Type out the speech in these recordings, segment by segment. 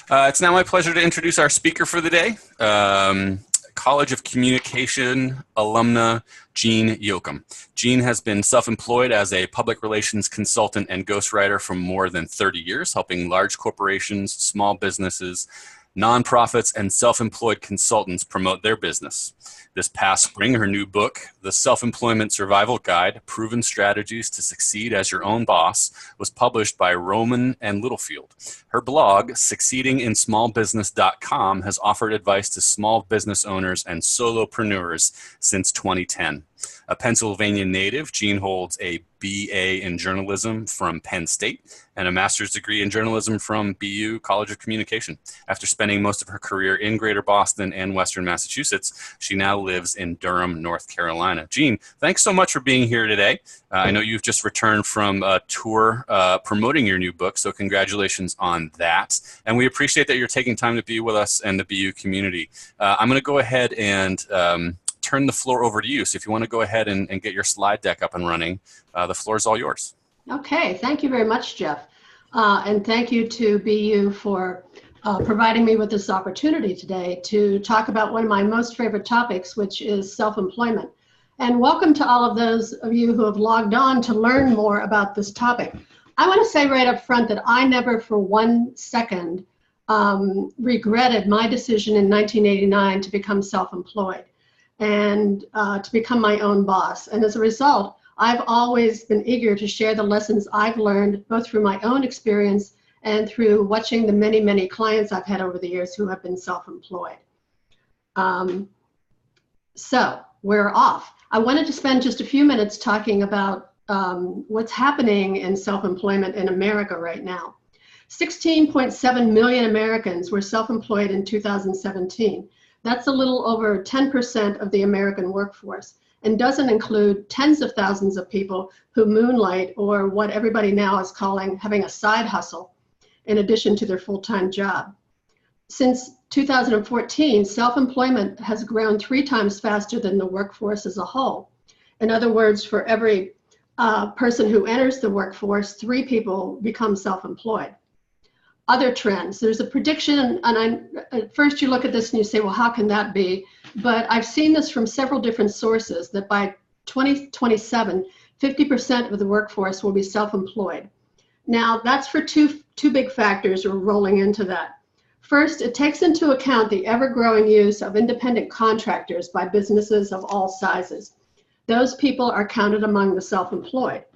It's now my pleasure to introduce our speaker for the day, College of Communication alumna Jeanne Yocum. Jeanne has been self-employed as a public relations consultant and ghostwriter for more than 30 years, helping large corporations, small businesses, nonprofits, and self-employed consultants promote their business. This past spring, her new book, The Self-Employment Survival Guide, Proven Strategies to Succeed as Your Own Boss, was published by Rowman and Littlefield. Her blog, succeedinginsmallbusiness.com, has offered advice to small business owners and solopreneurs since 2010. A Pennsylvania native, Jeanne holds a BA in journalism from Penn State and a master's degree in journalism from BU College of Communication. After spending most of her career in Greater Boston and Western Massachusetts, she now lives in Durham, North Carolina. Jeanne, thanks so much for being here today. I know you've just returned from a tour promoting your new book, so congratulations on that. And we appreciate that you're taking time to be with us and the BU community. I'm going to go ahead and turn the floor over to you. So if you want to go ahead and get your slide deck up and running, the floor is all yours. Okay, thank you very much, Jeff. And thank you to BU for providing me with this opportunity today to talk about one of my most favorite topics, which is self-employment. And welcome to all of those of you who have logged on to learn more about this topic. I want to say right up front that I never for 1 second regretted my decision in 1989 to become self-employed and to become my own boss. And as a result, I've always been eager to share the lessons I've learned, both through my own experience and through watching the many, many clients I've had over the years who have been self-employed. So we're off. I wanted to spend just a few minutes talking about what's happening in self-employment in America right now. 16.7 million Americans were self-employed in 2017. That's a little over 10% of the American workforce, and doesn't include tens of thousands of people who moonlight, or what everybody now is calling having a side hustle, in addition to their full-time job. Since 2014, self-employment has grown 3 times faster than the workforce as a whole. In other words, for every person who enters the workforce, 3 people become self-employed. Other trends, there's a prediction, and at first you look at this and you say, well, how can that be? But I've seen this from several different sources that by 2027, 50% of the workforce will be self-employed. Now, that's for two big factors are rolling into that. First, it takes into account the ever-growing use of independent contractors by businesses of all sizes. Those people are counted among the self-employed.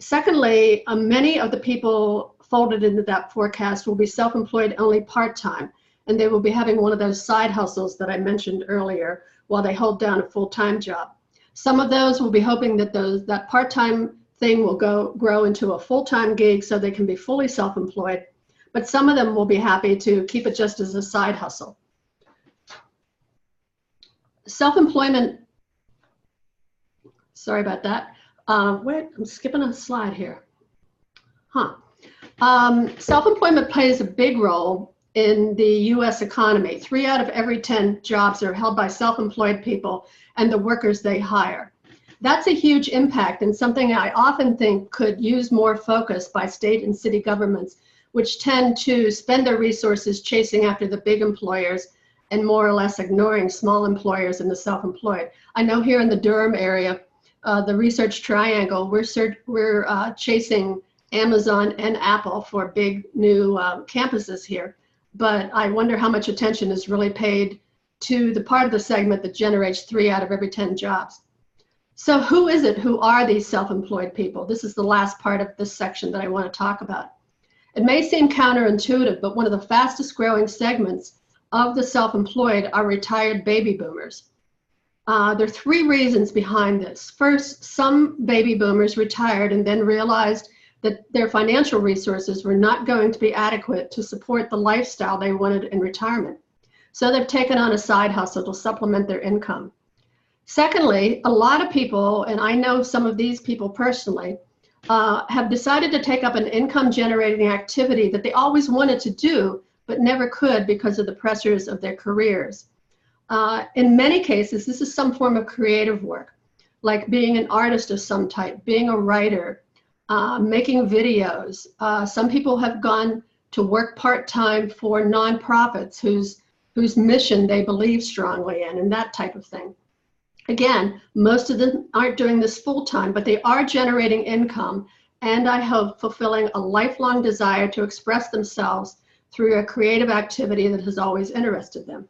Secondly, many of the people folded into that forecast will be self-employed only part-time, and they will be having one of those side hustles that I mentioned earlier while they hold down a full-time job. Some of those will be hoping that that part-time thing will grow into a full-time gig so they can be fully self-employed, but some of them will be happy to keep it just as a side hustle. Self-employment, sorry about that. Wait, I'm skipping a slide here. Self-employment plays a big role in the US economy. 3 out of every 10 jobs are held by self-employed people and the workers they hire. That's a huge impact, and something I often think could use more focus by state and city governments, which tend to spend their resources chasing after the big employers and more or less ignoring small employers and the self-employed. I know here in the Durham area, the Research Triangle, we're chasing Amazon and Apple for big new campuses here. But I wonder how much attention is really paid to the part of the segment that generates 3 out of every 10 jobs. So who is it? Who are these self-employed people? This is the last part of this section that I want to talk about. It may seem counterintuitive, but one of the fastest growing segments of the self-employed are retired baby boomers. There are 3 reasons behind this. First, some baby boomers retired and then realized that their financial resources were not going to be adequate to support the lifestyle they wanted in retirement. So they've taken on a side hustle to supplement their income. Secondly, a lot of people, and I know some of these people personally, have decided to take up an income generating activity that they always wanted to do, but never could because of the pressures of their careers. In many cases, this is some form of creative work, like being an artist of some type, being a writer, making videos. Some people have gone to work part-time for nonprofits whose mission they believe strongly in, and that type of thing. Again, most of them aren't doing this full-time, but they are generating income, and I hope fulfilling a lifelong desire to express themselves through a creative activity that has always interested them.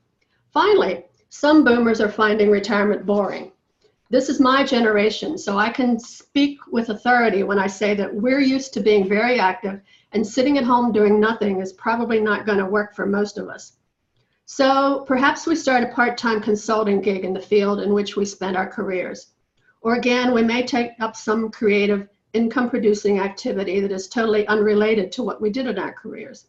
Finally, some boomers are finding retirement boring. This is my generation, so I can speak with authority when I say that we're used to being very active, and sitting at home doing nothing is probably not going to work for most of us. So perhaps we start a part-time consulting gig in the field in which we spend our careers. Or again, we may take up some creative income-producing activity that is totally unrelated to what we did in our careers.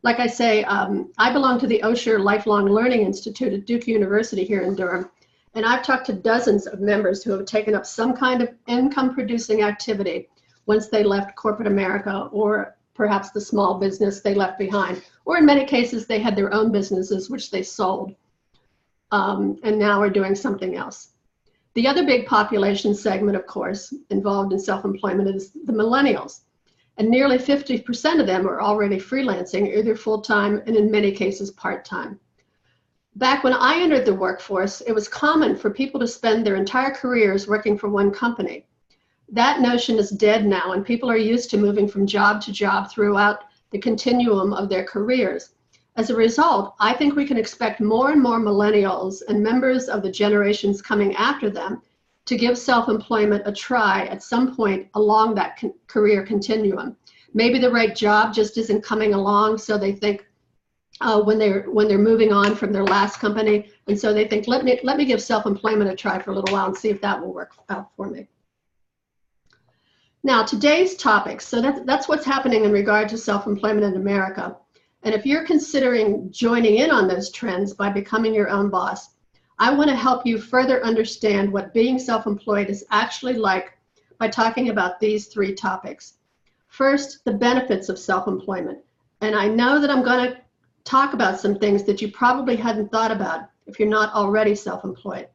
Like I say, I belong to the Osher Lifelong Learning Institute at Duke University here in Durham, and I've talked to dozens of members who have taken up some kind of income-producing activity once they left corporate America, or perhaps the small business they left behind, or in many cases they had their own businesses which they sold, and now are doing something else. The other big population segment, of course, involved in self-employment is the millennials. And nearly 50% of them are already freelancing, either full-time and in many cases part-time. Back when I entered the workforce, it was common for people to spend their entire careers working for one company. That notion is dead now, and people are used to moving from job to job throughout the continuum of their careers. As a result, I think we can expect more and more millennials and members of the generations coming after them to give self-employment a try at some point along that career continuum. Maybe the right job just isn't coming along, so they think when they're moving on from their last company, and so they think, let me give self-employment a try for a little while and see if that will work out for me. Now, today's topics, so that's what's happening in regard to self-employment in America. And if you're considering joining in on those trends by becoming your own boss, I want to help you further understand what being self-employed is actually like by talking about these three topics. First, the benefits of self-employment. And I know that I'm going to talk about some things that you probably hadn't thought about if you're not already self-employed.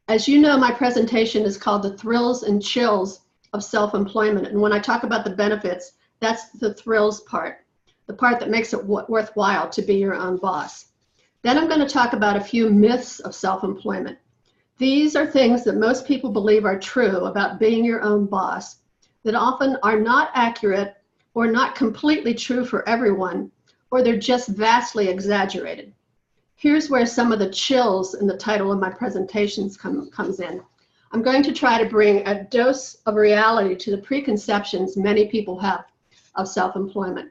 As you know, my presentation is called The Thrills and Chills of Self-Employment. And when I talk about the benefits, that's the thrills part, the part that makes it worthwhile to be your own boss. Then I'm going to talk about a few myths of self-employment. These are things that most people believe are true about being your own boss that often are not accurate or not completely true for everyone, or they're just vastly exaggerated. Here's where some of the chills in the title of my presentations comes in. I'm going to try to bring a dose of reality to the preconceptions many people have of self-employment.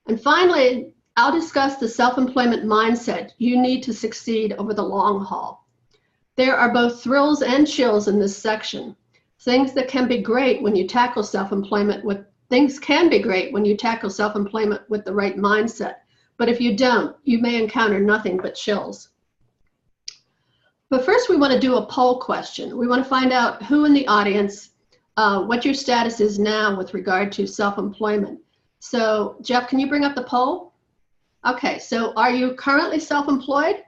And finally, I'll discuss the self-employment mindset you need to succeed over the long haul. There are both thrills and chills in this section. Things can be great when you tackle self-employment with the right mindset. But if you don't, you may encounter nothing but chills. But first, we want to do a poll question. We want to find out who in the audience, what your status is now with regard to self-employment. So, Jeff, can you bring up the poll? Okay, so are you currently self-employed?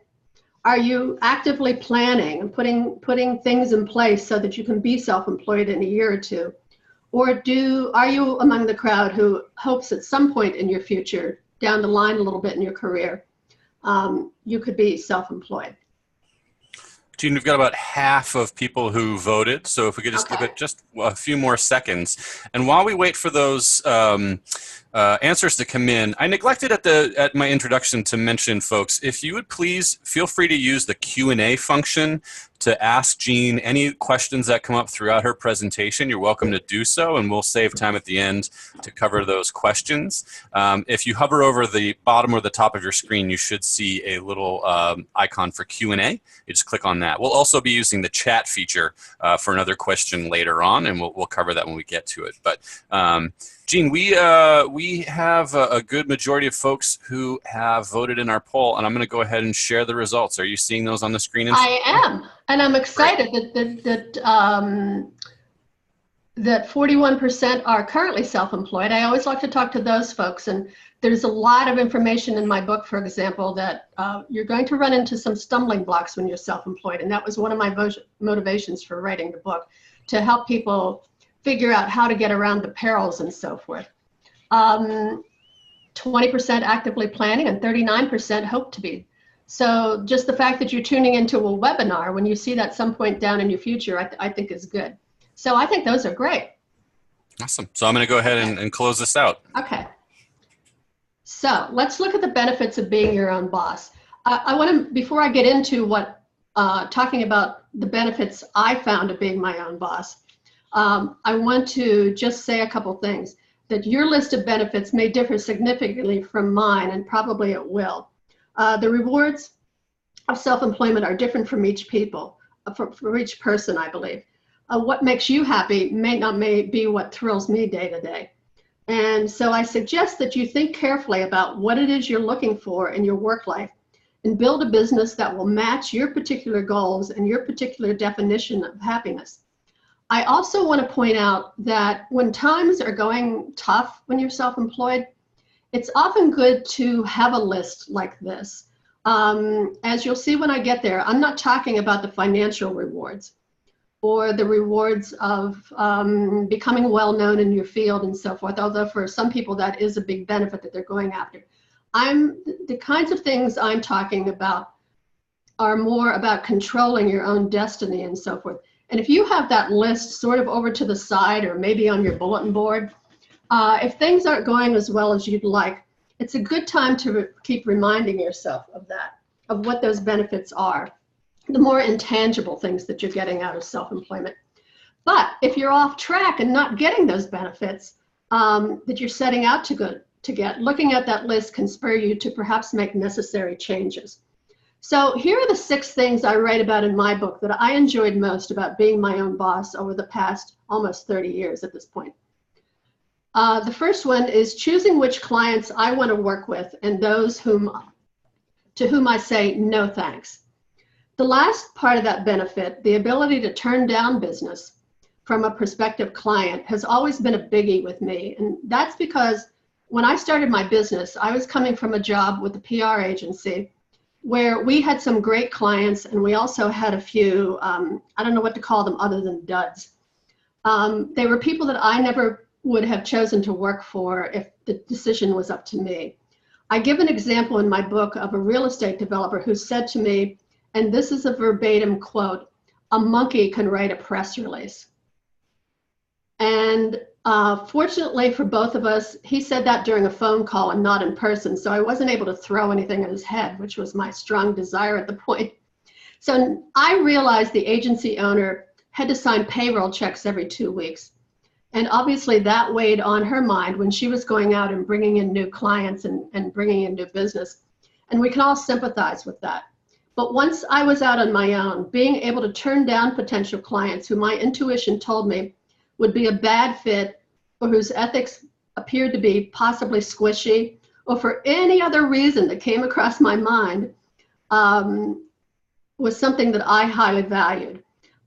Are you actively planning and putting things in place so that you can be self-employed in a year or two? Or are you among the crowd who hopes at some point in your future, down the line a little bit in your career, you could be self-employed? Jeanne, we've got about half of people who voted, so if we could just give it just a few more seconds. And while we wait for those answers to come in, I neglected at my introduction to mention, folks, if you would please feel free to use the Q&A function to ask Jeanne any questions that come up throughout her presentation. You're welcome to do so, and we'll save time at the end to cover those questions. If you hover over the bottom or the top of your screen, you should see a little icon for Q&A. You just click on that. We'll also be using the chat feature for another question later on, and we'll cover that when we get to it. But Jeanne, we have a good majority of folks who have voted in our poll, and I'm going to go ahead and share the results. Are you seeing those on the screen? I am, and I'm excited that 41% are currently self-employed. I always like to talk to those folks, and there's a lot of information in my book, for example, that you're going to run into some stumbling blocks when you're self-employed, and that was one of my motivations for writing the book, to help people figure out how to get around the perils and so forth. 20% 20% actively planning, and 39% hope to be. So just the fact that you're tuning into a webinar when you see that some point down in your future, I think is good. So I think those are great. Awesome. So I'm going to go ahead and close this out. Okay. So let's look at the benefits of being your own boss. I want to, before I get into what, talking about the benefits I found of being my own boss, I want to just say a couple things. That your list of benefits may differ significantly from mine, and probably it will. The rewards of self-employment are different from each people, for each person, I believe. What makes you happy may be what thrills me day to day. And so I suggest that you think carefully about what it is you're looking for in your work life and build a business that will match your particular goals and your particular definition of happiness. I also want to point out that when times are going tough when you're self-employed, it's often good to have a list like this. As you'll see when I get there, I'm not talking about the financial rewards or the rewards of becoming well-known in your field and so forth, although for some people that is a big benefit that they're going after. The kinds of things I'm talking about are more about controlling your own destiny and so forth. And if you have that list sort of over to the side or maybe on your bulletin board, if things aren't going as well as you'd like, it's a good time to keep reminding yourself of that, of what those benefits are, the more intangible things that you're getting out of self-employment. But if you're off track and not getting those benefits that you're setting out to get, looking at that list can spur you to perhaps make necessary changes. So here are the 6 things I write about in my book that I enjoyed most about being my own boss over the past almost 30 years at this point. The first one is choosing which clients I want to work with and those to whom I say no thanks. The last part of that benefit, the ability to turn down business from a prospective client, has always been a biggie with me. And that's because when I started my business, I was coming from a job with a PR agency where we had some great clients, and we also had a few, I don't know what to call them other than duds. They were people that I never would have chosen to work for if the decision was up to me. I give an example in my book of a real estate developer who said to me, and this is a verbatim quote, "A monkey can write a press release." And fortunately for both of us, he said that during a phone call and not in person, so I wasn't able to throw anything at his head, which was my strong desire at the point. So I realized the agency owner had to sign payroll checks every 2 weeks. And obviously that weighed on her mind when she was going out and bringing in new clients and bringing in new business. And we can all sympathize with that. But once I was out on my own, being able to turn down potential clients who my intuition told me would be a bad fit or whose ethics appeared to be possibly squishy or for any other reason that came across my mind was something that I highly valued.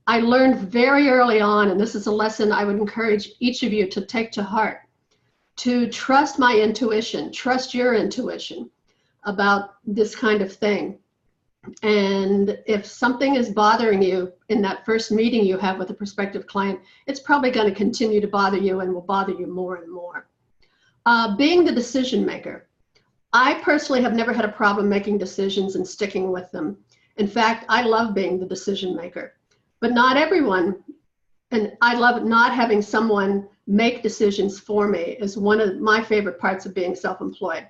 I learned very early on, and this is a lesson I would encourage each of you to take to heart, to trust my intuition, trust your intuition about this kind of thing. And if something is bothering you in that first meeting you have with a prospective client, it's probably going to continue to bother you and will bother you more and more. Being the decision maker. I personally have never had a problem making decisions and sticking with them. In fact, I love being the decision maker, but not everyone, and I love not having someone make decisions for me is one of my favorite parts of being self-employed.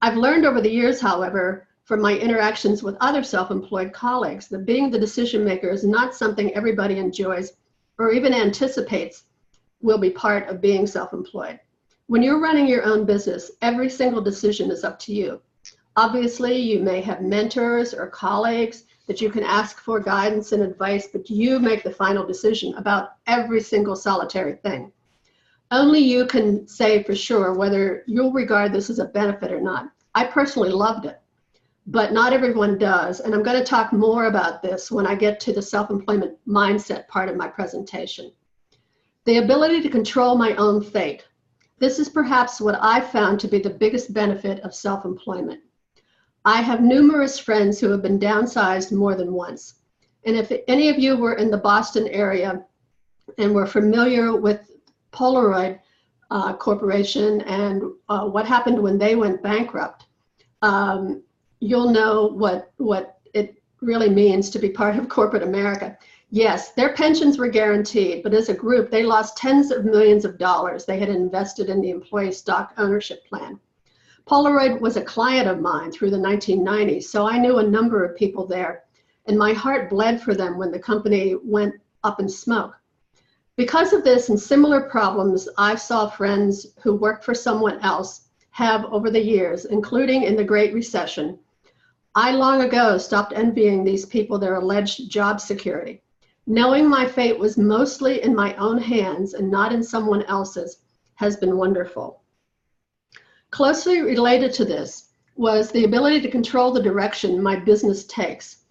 I've learned over the years, however, from my interactions with other self-employed colleagues, that being the decision maker is not something everybody enjoys or even anticipates will be part of being self-employed. When you're running your own business, every single decision is up to you. Obviously, you may have mentors or colleagues that you can ask for guidance and advice, but you make the final decision about every single solitary thing. Only you can say for sure whether you'll regard this as a benefit or not. I personally loved it, but not everyone does. And I'm going to talk more about this when I get to the self-employment mindset part of my presentation. The ability to control my own fate. This is perhaps what I found to be the biggest benefit of self-employment. I have numerous friends who have been downsized more than once. And if any of you were in the Boston area and were familiar with Polaroid, corporation and what happened when they went bankrupt, you'll know what it really means to be part of corporate America. Yes, their pensions were guaranteed, but as a group, they lost tens of millions of dollars they had invested in the employee stock ownership plan. Polaroid was a client of mine through the 1990s, so I knew a number of people there, and my heart bled for them when the company went up in smoke. Because of this and similar problems, I saw friends who worked for someone else have over the years, including in the Great Recession. I long ago stopped envying these people their alleged job security. Knowing my fate was mostly in my own hands and not in someone else's has been wonderful. Closely related to this was the ability to control the direction my business takes.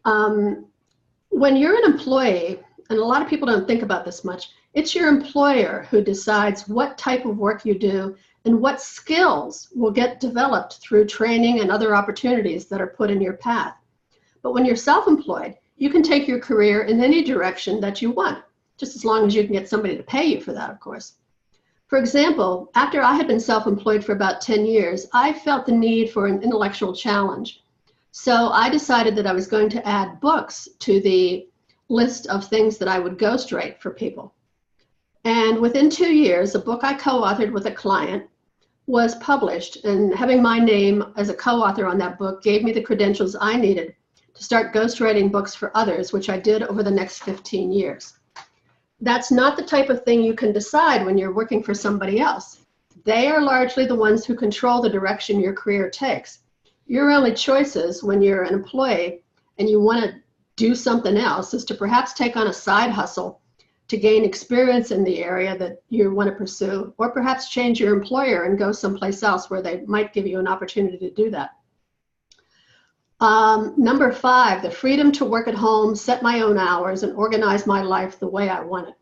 When you're an employee, and a lot of people don't think about this much, it's your employer who decides what type of work you do and what skills will get developed through training and other opportunities that are put in your path. But when you're self-employed, you can take your career in any direction that you want, just as long as you can get somebody to pay you for that, of course. For example, after I had been self-employed for about 10 years, I felt the need for an intellectual challenge. So I decided that I was going to add books to the list of things that I would ghostwrite for people. And within 2 years, a book I co-authored with a client was published, and having my name as a co-author on that book gave me the credentials I needed to start ghostwriting books for others, which I did over the next 15 years. That's not the type of thing you can decide when you're working for somebody else. They are largely the ones who control the direction your career takes. Your only choices when you're an employee and you want to do something else is to perhaps take on a side hustle to gain experience in the area that you want to pursue, or perhaps change your employer and go someplace else where they might give you an opportunity to do that. Number 5, the freedom to work at home, set my own hours, and organize my life the way I want it.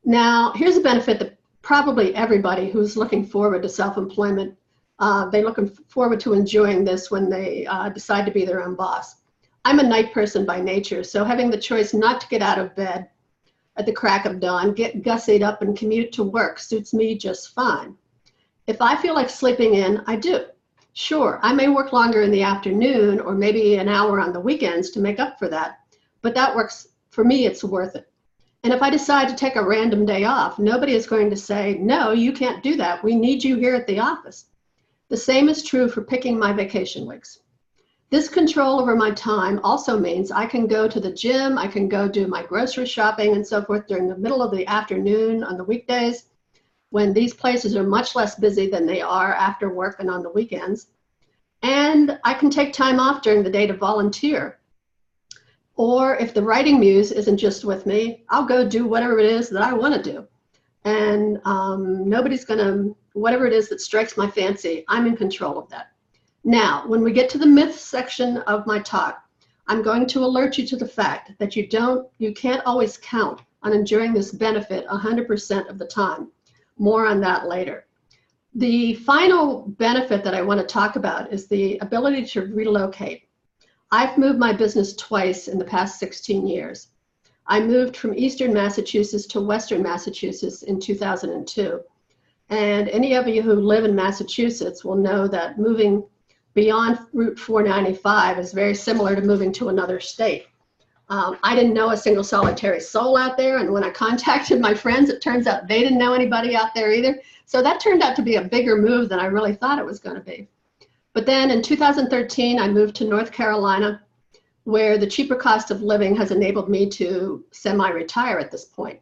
Now, here's a benefit that probably everybody who's looking forward to self-employment, they're looking forward to enjoying this when they decide to be their own boss. I'm a night person by nature, so having the choice not to get out of bed at the crack of dawn, get gussied up and commute to work suits me just fine. If I feel like sleeping in, I do. Sure, I may work longer in the afternoon or maybe an hour on the weekends to make up for that, but that works, for me, it's worth it. And if I decide to take a random day off, nobody is going to say, no, you can't do that. We need you here at the office. The same is true for picking my vacation weeks. This control over my time also means I can go to the gym, I can go do my grocery shopping and so forth during the middle of the afternoon on the weekdays, when these places are much less busy than they are after work and on the weekends. And I can take time off during the day to volunteer. Or if the writing muse isn't just with me, I'll go do whatever it is that I want to do. And nobody's going to, whatever it is that strikes my fancy, I'm in control of that. Now, when we get to the myths section of my talk, I'm going to alert you to the fact that you can't always count on enjoying this benefit 100% of the time. More on that later. The final benefit that I want to talk about is the ability to relocate. I've moved my business twice in the past 16 years. I moved from Eastern Massachusetts to Western Massachusetts in 2002. And any of you who live in Massachusetts will know that moving beyond Route 495 is very similar to moving to another state. I didn't know a single solitary soul out there, and when I contacted my friends, it turns out they didn't know anybody out there either. So that turned out to be a bigger move than I really thought it was going to be. But then in 2013, I moved to North Carolina, where the cheaper cost of living has enabled me to semi-retire at this point.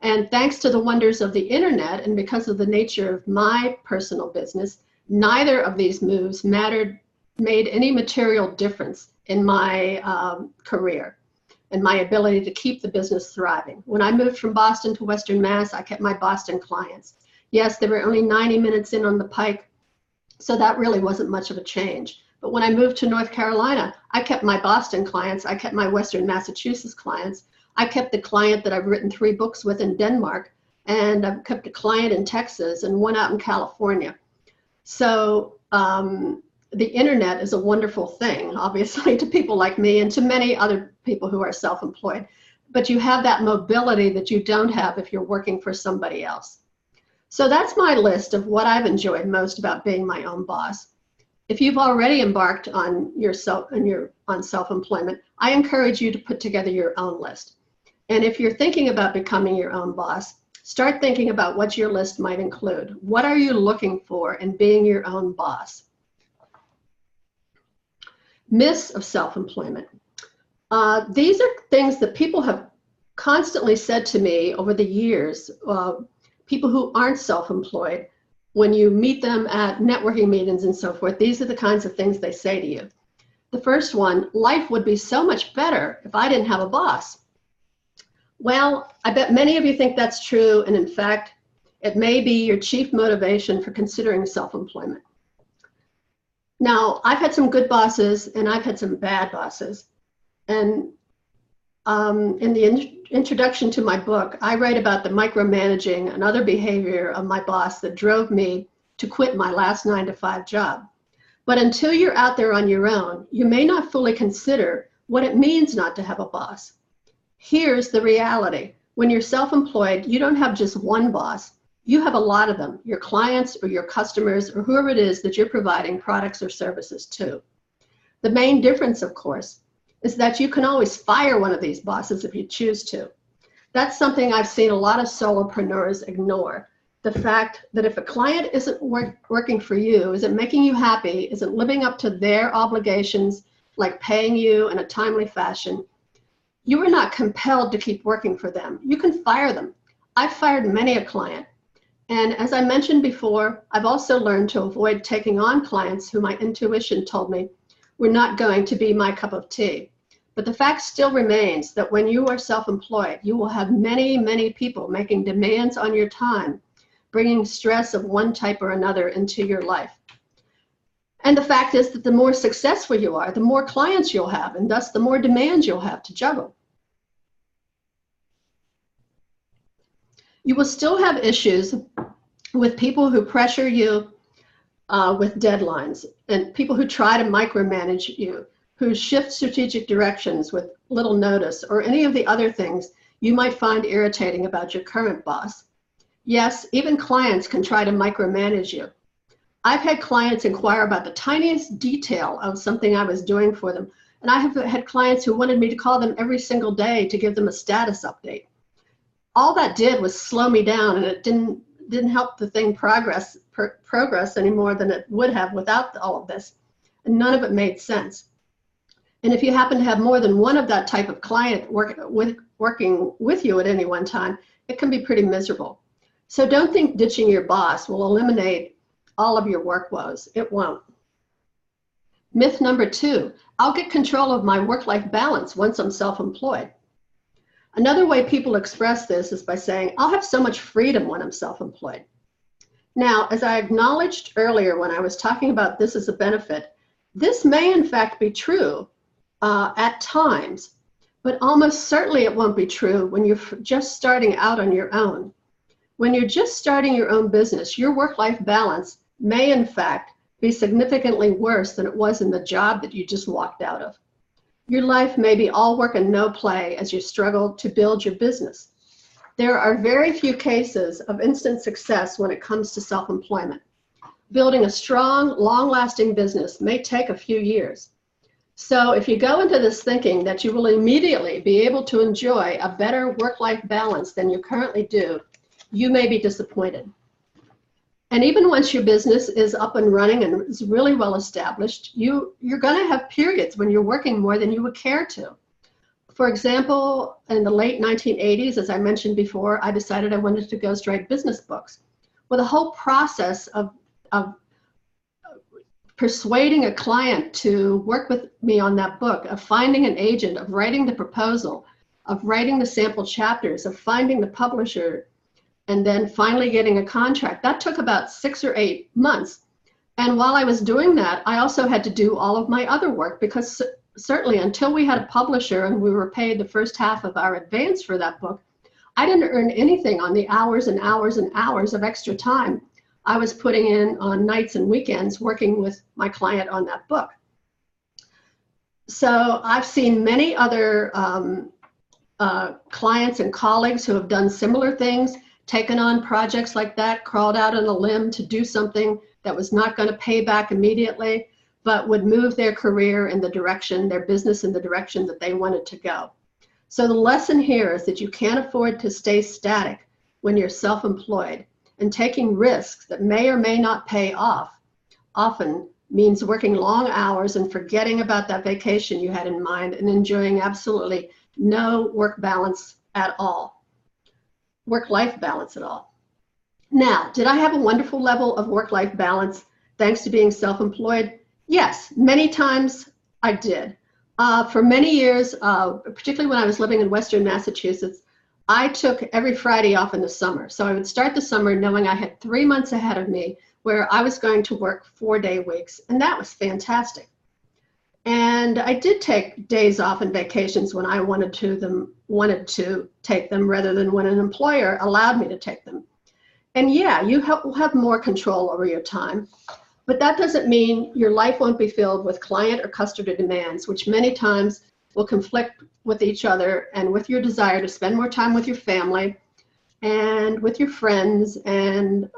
And thanks to the wonders of the internet, and because of the nature of my personal business, neither of these moves made any material difference in my career and my ability to keep the business thriving. When I moved from Boston to Western Mass, I kept my Boston clients. Yes, they were only 90 minutes in on the Pike, so that really wasn't much of a change. But when I moved to North Carolina, I kept my Boston clients, I kept my Western Massachusetts clients, I kept the client that I've written 3 books with in Denmark, and I've kept a client in Texas and one out in California. So the internet is a wonderful thing, obviously, to people like me and to many other people who are self-employed. But you have that mobility that you don't have if you're working for somebody else. So that's my list of what I've enjoyed most about being my own boss. If you've already embarked on self-employment, I encourage you to put together your own list. And if you're thinking about becoming your own boss, start thinking about what your list might include. What are you looking for in being your own boss? Myths of self-employment. These are things that people have constantly said to me over the years, people who aren't self-employed. When you meet them at networking meetings and so forth, these are the kinds of things they say to you. The first one, life would be so much better if I didn't have a boss. Well, I bet many of you think that's true, and in fact, it may be your chief motivation for considering self-employment. Now, I've had some good bosses and I've had some bad bosses. And in the introduction to my book, I write about the micromanaging and other behavior of my boss that drove me to quit my last 9-to-5 job. But until you're out there on your own, you may not fully consider what it means not to have a boss. Here's the reality. When you're self-employed, you don't have just one boss. You have a lot of them, your clients or your customers or whoever it is that you're providing products or services to. The main difference, of course, is that you can always fire one of these bosses if you choose to. That's something I've seen a lot of solopreneurs ignore. The fact that if a client isn't working for you, isn't making you happy, isn't living up to their obligations, like paying you in a timely fashion, you are not compelled to keep working for them. You can fire them. I've fired many a client. And as I mentioned before, I've also learned to avoid taking on clients who my intuition told me were not going to be my cup of tea. But the fact still remains that when you are self-employed, you will have many, many people making demands on your time, bringing stress of one type or another into your life. And the fact is that the more successful you are, the more clients you'll have, and thus the more demands you'll have to juggle. You will still have issues with people who pressure you with deadlines, and people who try to micromanage you, who shift strategic directions with little notice, or any of the other things you might find irritating about your current boss. Yes, even clients can try to micromanage you. I've had clients inquire about the tiniest detail of something I was doing for them, and I have had clients who wanted me to call them every single day to give them a status update. All that did was slow me down, and it didn't help the thing progress any more than it would have without all of this. And none of it made sense. And if you happen to have more than one of that type of client working with you at any one time, it can be pretty miserable. So don't think ditching your boss will eliminate all of your work woes. It won't. Myth number 2, I'll get control of my work-life balance once I'm self-employed. Another way people express this is by saying, I'll have so much freedom when I'm self-employed. Now, as I acknowledged earlier when I was talking about this as a benefit, this may in fact be true at times, but almost certainly it won't be true when you're just starting out on your own. When you're just starting your own business, your work-life balance may in fact be significantly worse than it was in the job that you just walked out of. Your life may be all work and no play as you struggle to build your business. There are very few cases of instant success when it comes to self-employment. Building a strong, long-lasting business may take a few years. So if you go into this thinking that you will immediately be able to enjoy a better work-life balance than you currently do, you may be disappointed. And even once your business is up and running and is really well established, you're going to have periods when you're working more than you would care to. For example, in the late 1980s, as I mentioned before, I decided I wanted to ghostwrite business books. Well, the whole process of persuading a client to work with me on that book, of finding an agent, of writing the proposal, of writing the sample chapters, of finding the publisher, and then finally getting a contract, that took about 6 or 8 months. And while I was doing that, I also had to do all of my other work, because certainly until we had a publisher and we were paid the first half of our advance for that book, I didn't earn anything on the hours and hours and hours of extra time I was putting in on nights and weekends working with my client on that book. So I've seen many other clients and colleagues who have done similar things, taken on projects like that, crawled out on a limb to do something that was not going to pay back immediately, but would move their career in the direction, their business in the direction that they wanted to go. So the lesson here is that you can't afford to stay static when you're self-employed, and taking risks that may or may not pay off often means working long hours and forgetting about that vacation you had in mind and enjoying absolutely no work balance at all, work-life balance at all. Now, did I have a wonderful level of work-life balance thanks to being self-employed? Yes, many times I did. For many years, particularly when I was living in Western Massachusetts, I took every Friday off in the summer. So I would start the summer knowing I had 3 months ahead of me where I was going to work 4-day weeks, and that was fantastic. And I did take days off and vacations when I wanted to take them rather than when an employer allowed me to take them. And yeah, you will have more control over your time, but that doesn't mean your life won't be filled with client or customer demands, which many times will conflict with each other and with your desire to spend more time with your family and with your friends and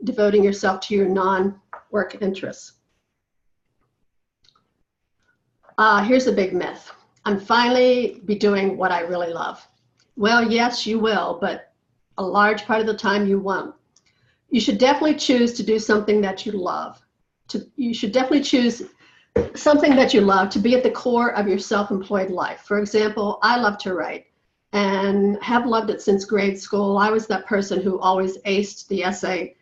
devoting yourself to your non-work interests. Here's a big myth. I'm finally be doing what I really love. Well, yes, you will, but a large part of the time you won't. You should definitely choose to do something that you love. You should definitely choose something that you love to be at the core of your self-employed life. For example, I love to write and have loved it since grade school. I was that person who always aced the essay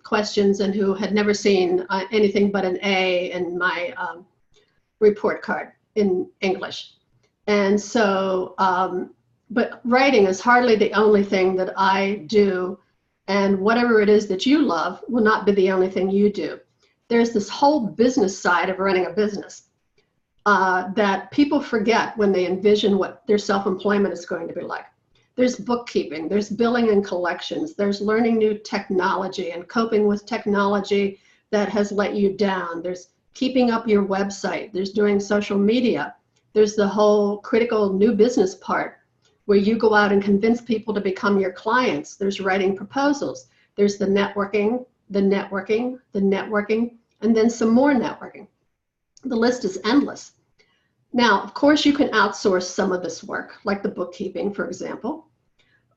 questions and who had never seen anything but an A in my report card in English. And so, but writing is hardly the only thing that I do, and whatever it is that you love will not be the only thing you do. There's this whole business side of running a business that people forget when they envision what their self-employment is going to be like. There's bookkeeping, there's billing and collections, there's learning new technology and coping with technology that has let you down. There's keeping up your website, there's doing social media, there's the whole critical new business part where you go out and convince people to become your clients. There's writing proposals, there's the networking, and then some more networking. The list is endless. Now, of course, you can outsource some of this work, like the bookkeeping, for example,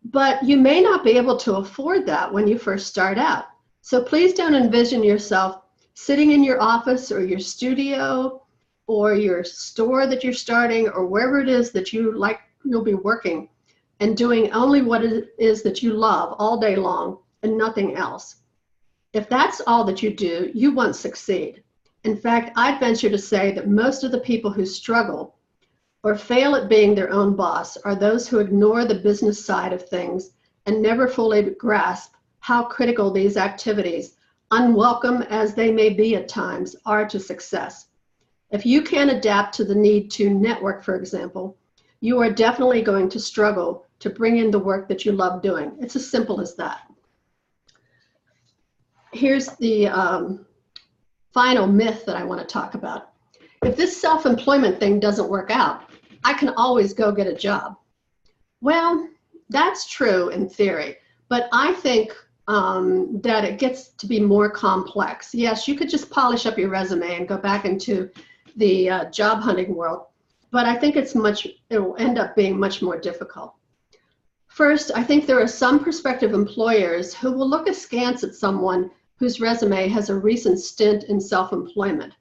but you may not be able to afford that when you first start out. So please don't envision yourself sitting in your office or your studio or your store that you're starting or wherever it is that you'll be working and doing only what it is that you love all day long and nothing else. If that's all that you do, you won't succeed. In fact, I'd venture to say that most of the people who struggle or fail at being their own boss are those who ignore the business side of things and never fully grasp how critical these activities, unwelcome as they may be at times, are to success. If you can't adapt to the need to network, for example, you are definitely going to struggle to bring in the work that you love doing. It's as simple as that. Here's the final myth that I want to talk about. If this self-employment thing doesn't work out, I can always go get a job. Well, that's true in theory, but I think that it gets to be more complex. Yes, you could just polish up your resume and go back into the job hunting world, but I think it will end up being much more difficult. First, I think there are some prospective employers who will look askance at someone whose resume has a recent stint in self-employment.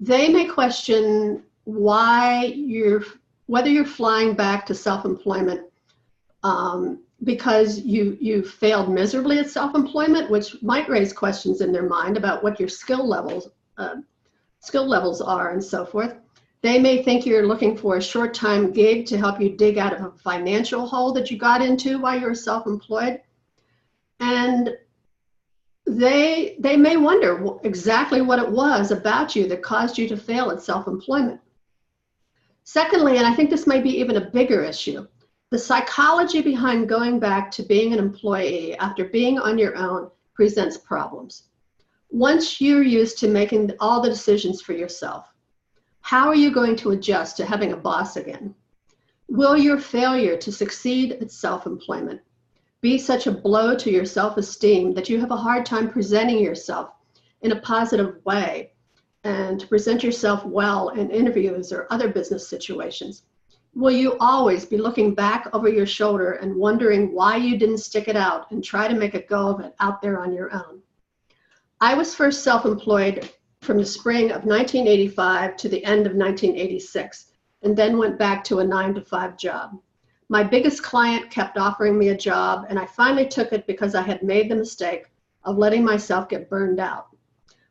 They may question whether you're flying back to self-employment because you failed miserably at self-employment, which might raise questions in their mind about what your skill levels are and so forth. They may think you're looking for a short-time gig to help you dig out of a financial hole that you got into while you were self-employed. And they may wonder exactly what it was about you that caused you to fail at self-employment. Secondly, and I think this may be even a bigger issue, the psychology behind going back to being an employee after being on your own presents problems. Once you're used to making all the decisions for yourself, how are you going to adjust to having a boss again? Will your failure to succeed at self-employment be such a blow to your self-esteem that you have a hard time presenting yourself in a positive way and to present yourself well in interviews or other business situations? Will you always be looking back over your shoulder and wondering why you didn't stick it out and try to make a go of it out there on your own? I was first self-employed from the spring of 1985 to the end of 1986, and then went back to a 9-to-5 job. My biggest client kept offering me a job, and I finally took it because I had made the mistake of letting myself get burned out.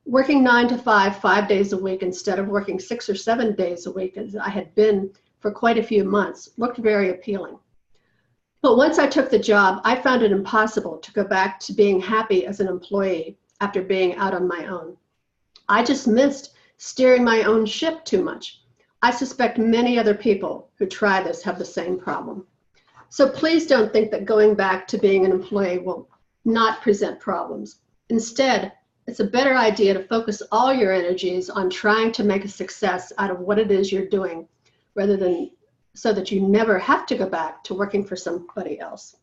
Working 9 to 5, 5 days a week instead of working 6 or 7 days a week, as I had been for quite a few months, looked very appealing. But once I took the job, I found it impossible to go back to being happy as an employee after being out on my own. I just missed steering my own ship too much. I suspect many other people who try this have the same problem. So please don't think that going back to being an employee will not present problems. Instead, it's a better idea to focus all your energies on trying to make a success out of what it is you're doing, rather than so that you never have to go back to working for somebody else.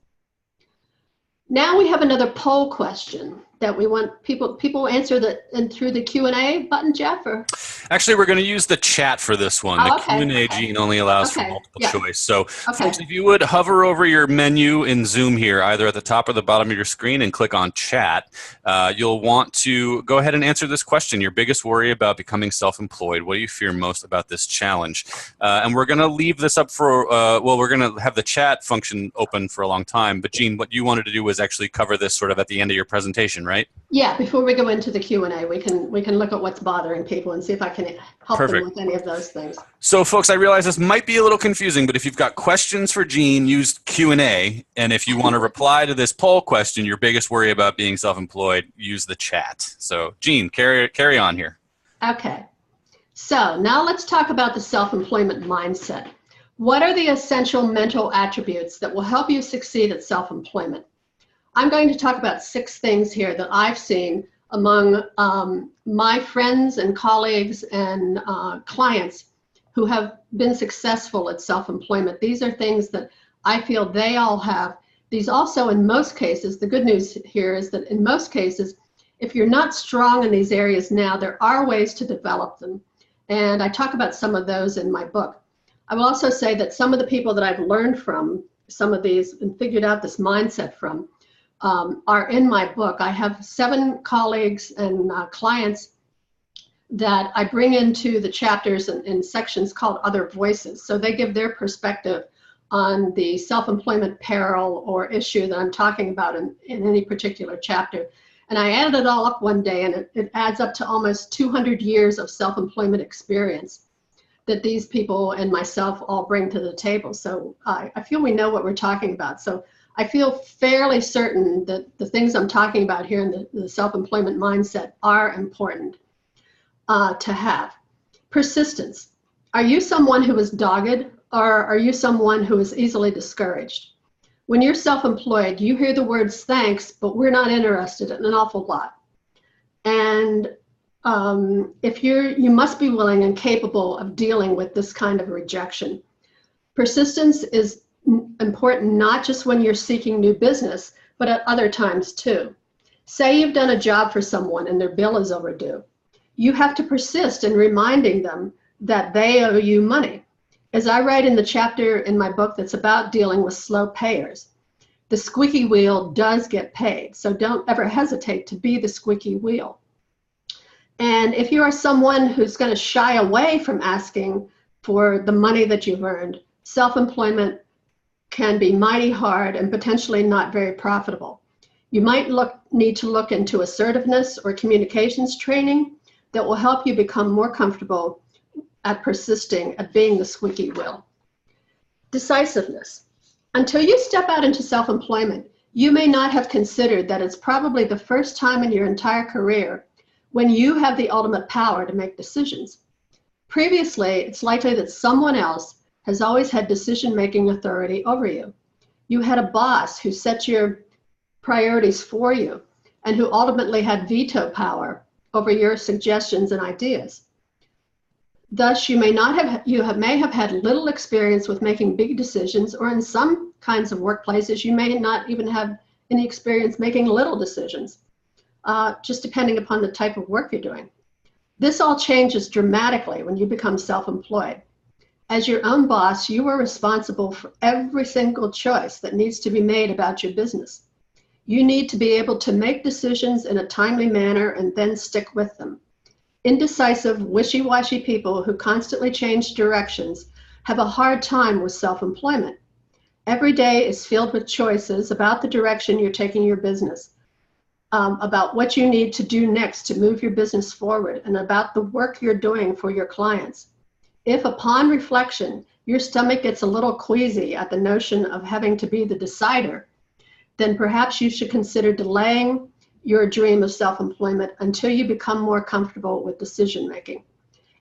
Now we have another poll question that we want people answer through the Q&A button, Jeff? Or? Actually, we're going to use the chat for this one. Oh, the Q&A, Jeanne, only allows for multiple choice. So, folks, if you would hover over your menu in Zoom here, either at the top or the bottom of your screen, and click on chat, you'll want to go ahead and answer this question. Your biggest worry about becoming self-employed. What do you fear most about this challenge? And we're going to leave this up for, well, we're going to have the chat function open for a long time. But, Jeanne, what you wanted to do was actually cover this sort of at the end of your presentation, right? Yeah, before we go into the Q&A, we can look at what's bothering people and see if I can help them with any of those things. So, folks, I realize this might be a little confusing, but if you've got questions for Jeanne, use Q&A. And if you want to reply to this poll question, your biggest worry about being self-employed, use the chat. So, Jeanne, carry on here. Okay. So now let's talk about the self-employment mindset. What are the essential mental attributes that will help you succeed at self-employment? I'm going to talk about 6 things here that I've seen among my friends and colleagues and clients who have been successful at self-employment. These are things that I feel they all have. These also, in most cases, the good news here is that in most cases, if you're not strong in these areas now, there are ways to develop them. And I talk about some of those in my book. I will also say that some of the people that I've learned from, some of these and figured out this mindset from, are in my book. I have 7 colleagues and clients that I bring into the chapters and sections called Other Voices. So they give their perspective on the self-employment peril or issue that I'm talking about in any particular chapter. And I added it all up one day, and it adds up to almost 200 years of self-employment experience that these people and myself all bring to the table. So I feel we know what we're talking about. So I feel fairly certain that the things I'm talking about here in the self-employment mindset are important to have. Persistence. Are you someone who is dogged, or are you someone who is easily discouraged? When you're self-employed, you hear the words thanks, but we're not interested in an awful lot. And if you must be willing and capable of dealing with this kind of rejection. Persistence is important not just when you're seeking new business, but at other times too. Say you've done a job for someone and their bill is overdue. You have to persist in reminding them that they owe you money. As I write in the chapter in my book that's about dealing with slow payers, the squeaky wheel does get paid, so don't ever hesitate to be the squeaky wheel. And if you are someone who's going to shy away from asking for the money that you've earned, self-employment can be mighty hard and potentially not very profitable. You might need to look into assertiveness or communications training that will help you become more comfortable at persisting at being the squeaky wheel. Decisiveness. Until you step out into self-employment, you may not have considered that it's probably the first time in your entire career when you have the ultimate power to make decisions. Previously, it's likely that someone else has always had decision-making authority over you. You had a boss who set your priorities for you and who ultimately had veto power over your suggestions and ideas. Thus, you may have had little experience with making big decisions, or in some kinds of workplaces, you may not even have any experience making little decisions, just depending upon the type of work you're doing. This all changes dramatically when you become self-employed. As your own boss, you are responsible for every single choice that needs to be made about your business. You need to be able to make decisions in a timely manner and then stick with them. Indecisive, wishy-washy people who constantly change directions have a hard time with self-employment. Every day is filled with choices about the direction you're taking your business, about what you need to do next to move your business forward, and about the work you're doing for your clients. If upon reflection, your stomach gets a little queasy at the notion of having to be the decider, then perhaps you should consider delaying your dream of self-employment until you become more comfortable with decision making.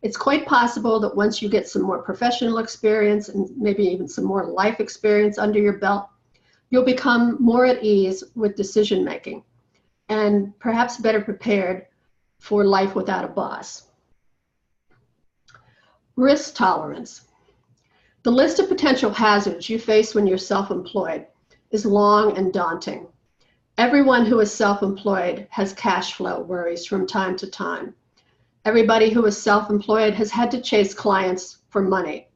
It's quite possible that once you get some more professional experience and maybe even some more life experience under your belt, you'll become more at ease with decision making and perhaps better prepared for life without a boss. Risk tolerance. The list of potential hazards you face when you're self-employed is long and daunting. Everyone who is self-employed has cash flow worries from time to time. Everybody who is self-employed has had to chase clients for money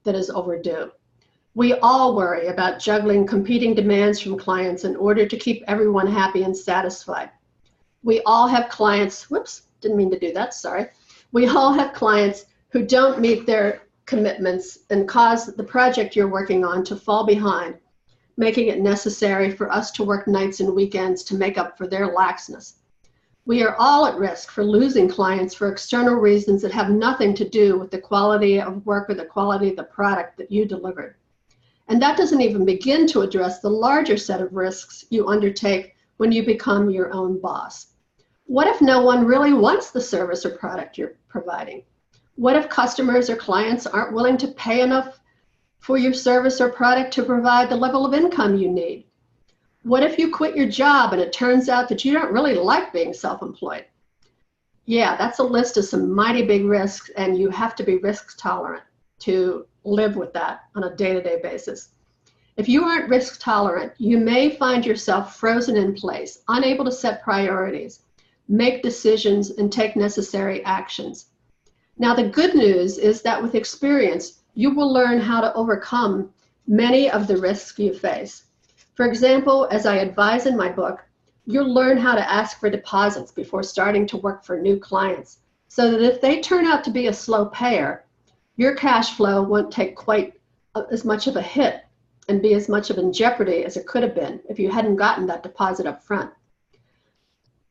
that is overdue. We all worry about juggling competing demands from clients in order to keep everyone happy and satisfied. We all have clients, whoops, didn't mean to do that, sorry. We all have clients who don't meet their commitments and cause the project you're working on to fall behind, making it necessary for us to work nights and weekends to make up for their laxness. We are all at risk for losing clients for external reasons that have nothing to do with the quality of work or the quality of the product that you delivered. And that doesn't even begin to address the larger set of risks you undertake when you become your own boss. What if no one really wants the service or product you're providing? What if customers or clients aren't willing to pay enough for your service or product to provide the level of income you need? What if you quit your job and it turns out that you don't really like being self-employed? Yeah, that's a list of some mighty big risks, and you have to be risk tolerant to live with that on a day-to-day basis. If you aren't risk tolerant, you may find yourself frozen in place, unable to set priorities, make decisions, and take necessary actions. Now, the good news is that with experience, you will learn how to overcome many of the risks you face. For example, as I advise in my book, you'll learn how to ask for deposits before starting to work for new clients, so that if they turn out to be a slow payer, your cash flow won't take quite as much of a hit and be as much of in jeopardy as it could have been if you hadn't gotten that deposit up front.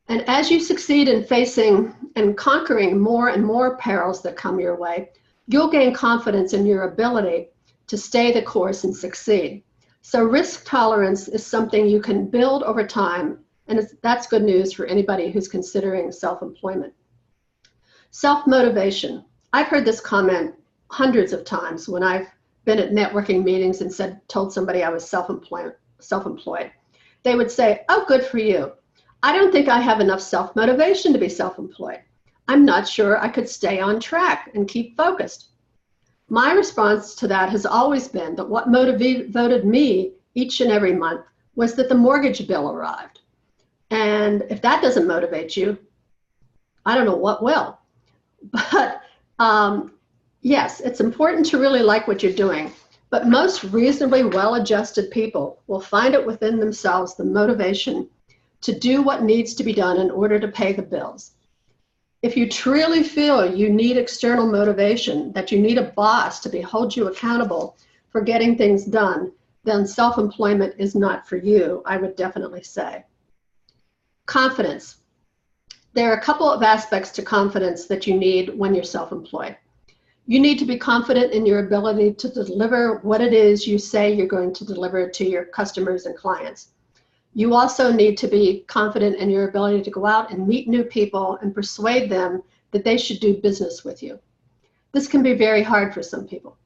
And as you succeed in facing and conquering more and more perils that come your way, you'll gain confidence in your ability to stay the course and succeed. So risk tolerance is something you can build over time, and that's good news for anybody who's considering self-employment. Self-motivation. I've heard this comment hundreds of times when I've been at networking meetings and told somebody I was self-employed. They would say, "Oh, good for you. I don't think I have enough self-motivation to be self-employed. I'm not sure I could stay on track and keep focused." My response to that has always been that what motivated me each and every month was that the mortgage bill arrived. And if that doesn't motivate you, I don't know what will. But yes, it's important to really like what you're doing. But most reasonably well-adjusted people will find it within themselves the motivation to do what needs to be done in order to pay the bills. If you truly feel you need external motivation, that you need a boss to hold you accountable for getting things done, then self-employment is not for you, I would definitely say. Confidence. There are a couple of aspects to confidence that you need when you're self-employed. You need to be confident in your ability to deliver what it is you say you're going to deliver to your customers and clients. You also need to be confident in your ability to go out and meet new people and persuade them that they should do business with you. This can be very hard for some people.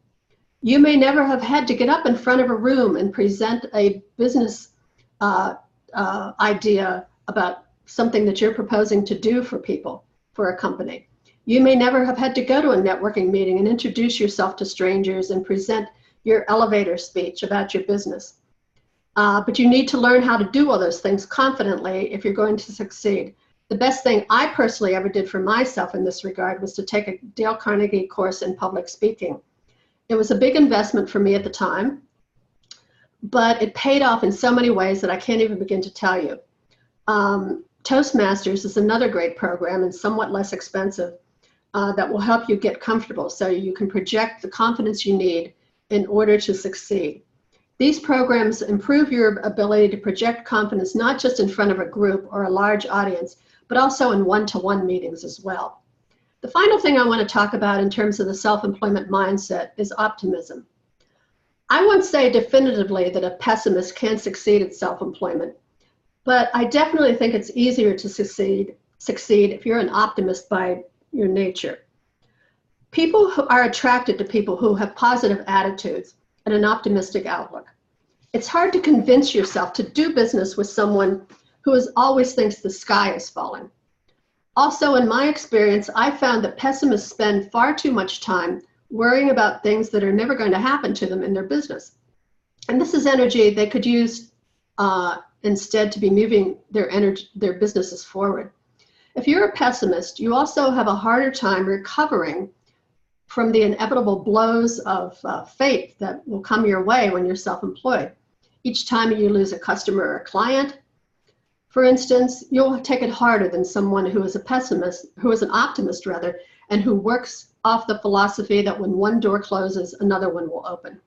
You may never have had to get up in front of a room and present a business idea about something that you're proposing to do for people, for a company. You may never have had to go to a networking meeting and introduce yourself to strangers and present your elevator speech about your business. But you need to learn how to do all those things confidently if you're going to succeed. The best thing I personally ever did for myself in this regard was to take a Dale Carnegie course in public speaking. It was a big investment for me at the time, but it paid off in so many ways that I can't even begin to tell you. Toastmasters is another great program and somewhat less expensive that will help you get comfortable so you can project the confidence you need in order to succeed. These programs improve your ability to project confidence not just in front of a group or a large audience, but also in one-to-one meetings as well. The final thing I want to talk about in terms of the self-employment mindset is optimism. I won't say definitively that a pessimist can't succeed at self-employment, but I definitely think it's easier to succeed if you're an optimist by your nature. People who are attracted to people who have positive attitudes and an optimistic outlook. It's hard to convince yourself to do business with someone who always thinks the sky is falling. Also, in my experience, I found that pessimists spend far too much time worrying about things that are never going to happen to them in their business. And this is energy they could use instead to be moving their businesses forward. If you're a pessimist, you also have a harder time recovering from the inevitable blows of fate that will come your way when you're self-employed. Each time you lose a customer or a client, for instance, you'll take it harder than someone who is a pessimist, who is an optimist rather, and who works off the philosophy that when one door closes, another one will open.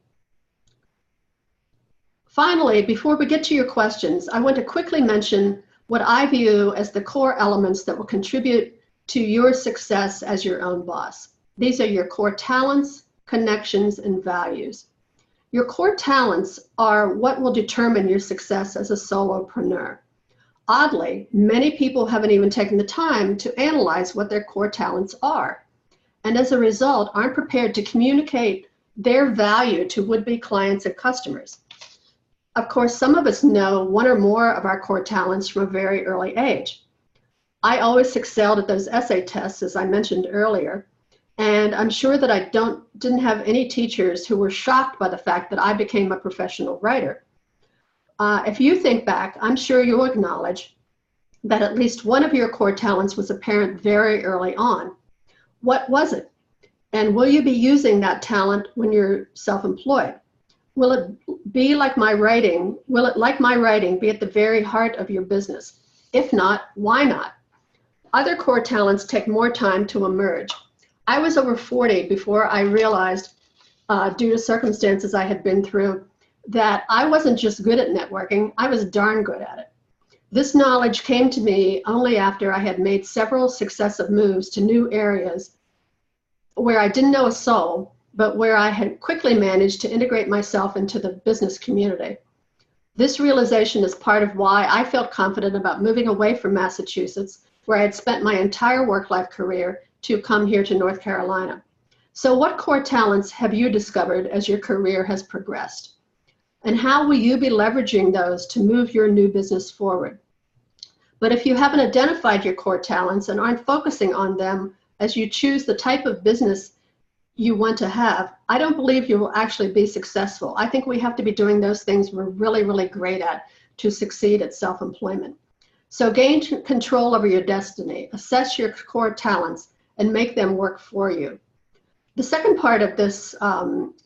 Finally, before we get to your questions, I want to quickly mention what I view as the core elements that will contribute to your success as your own boss. These are your core talents, connections, and values. Your core talents are what will determine your success as a solopreneur. Oddly, many people haven't even taken the time to analyze what their core talents are, and as a result, aren't prepared to communicate their value to would-be clients and customers. Of course, some of us know one or more of our core talents from a very early age. I always excelled at those essay tests, as I mentioned earlier, and I'm sure that I didn't have any teachers who were shocked by the fact that I became a professional writer. If you think back, I'm sure you'll acknowledge that at least one of your core talents was apparent very early on. What was it? And will you be using that talent when you're self-employed? Will it be like my writing? Will it, like my writing, be at the very heart of your business? If not, why not? Other core talents take more time to emerge. I was over 40 before I realized, due to circumstances I had been through, that I wasn't just good at networking, I was darn good at it. This knowledge came to me only after I had made several successive moves to new areas where I didn't know a soul, but where I had quickly managed to integrate myself into the business community. This realization is part of why I felt confident about moving away from Massachusetts, where I had spent my entire work-life career, to come here to North Carolina. So what core talents have you discovered as your career has progressed? And how will you be leveraging those to move your new business forward? But if you haven't identified your core talents and aren't focusing on them as you choose the type of business you want to have, I don't believe you will actually be successful. I think we have to be doing those things we're really, really great at to succeed at self-employment. So gain control over your destiny, assess your core talents, and make them work for you. The second part of this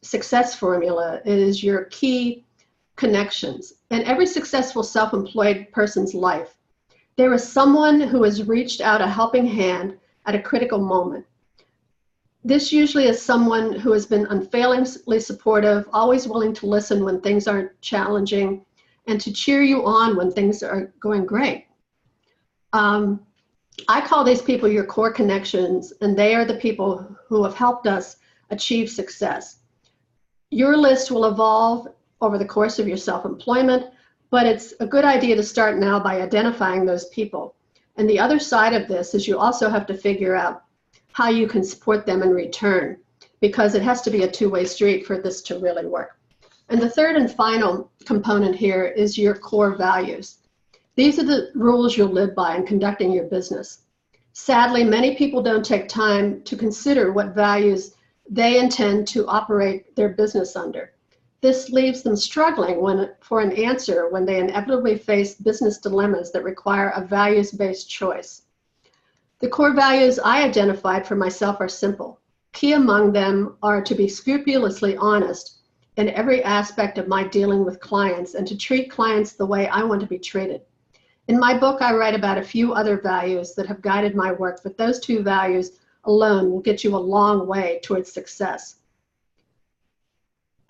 success formula is your key connections. In every successful self-employed person's life, there is someone who has reached out a helping hand at a critical moment. This usually is someone who has been unfailingly supportive, always willing to listen when things aren't challenging, and to cheer you on when things are going great. I call these people your core connections, and they are the people who have helped us achieve success. Your list will evolve over the course of your self-employment, but it's a good idea to start now by identifying those people. And the other side of this is you also have to figure out how you can support them in return, because it has to be a two-way street for this to really work. And the third and final component here is your core values. These are the rules you'll live by in conducting your business. Sadly, many people don't take time to consider what values they intend to operate their business under. This leaves them struggling for an answer when they inevitably face business dilemmas that require a values-based choice. The core values I identified for myself are simple. Key among them are to be scrupulously honest in every aspect of my dealing with clients and to treat clients the way I want to be treated. In my book, I write about a few other values that have guided my work, but those two values alone will get you a long way towards success.